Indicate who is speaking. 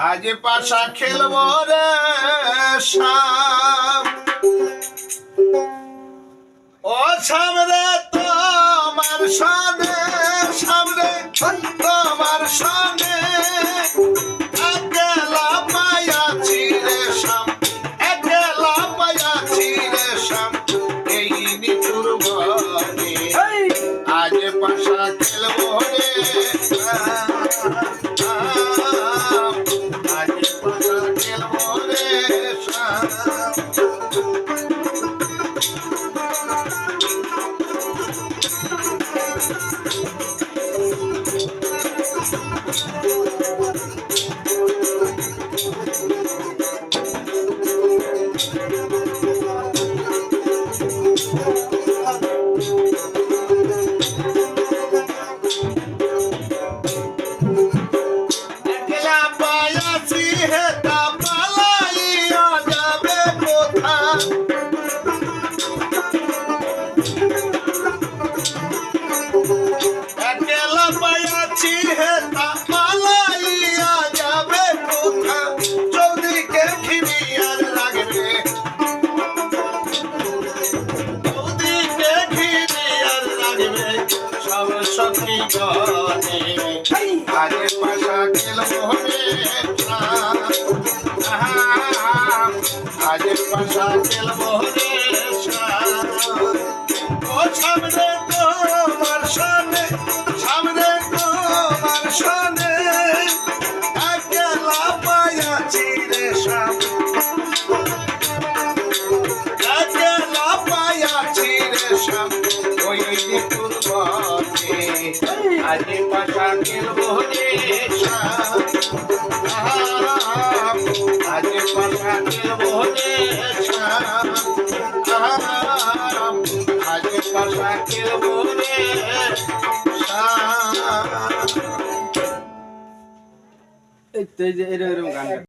Speaker 1: আজ পাশা খেলবো রে শাম। ও সামনে তোমার সামনে সামনে তোমার সামনে একলা পাইয়াছি রে শাম, একলা পাইয়াছি রে শাম। এই নিচুর বনে আজ পাশা খেলবো রে শাম। আজ পাশা খেলবো রে শাম। একলা পাইয়াছি হেতা পালাইয়া যাবে কোথা। একলা পাইয়াছি হেতা পালাইয়া যাবে কোথা। চৌদিকে খিরি আর লাগবে, চৌদিকে খিরি আর লাগবে সব সখী গনে। আজ পাশা খেলবো রে শাম, আজ পাশা খেলবো রে শাম। ও সামনে তোমার সামনে সামনে তোমার সামনে একলা পাইয়াছি রে শাম, একলা পাইয়াছি রে শাম। ওই নিতুর বনে আজ পাশা খেলবো রে শাম, আজ পাশা খেলবো রে শাম। আজ পাশা খেলবো রে শাম।
Speaker 2: এই যে এরকম গান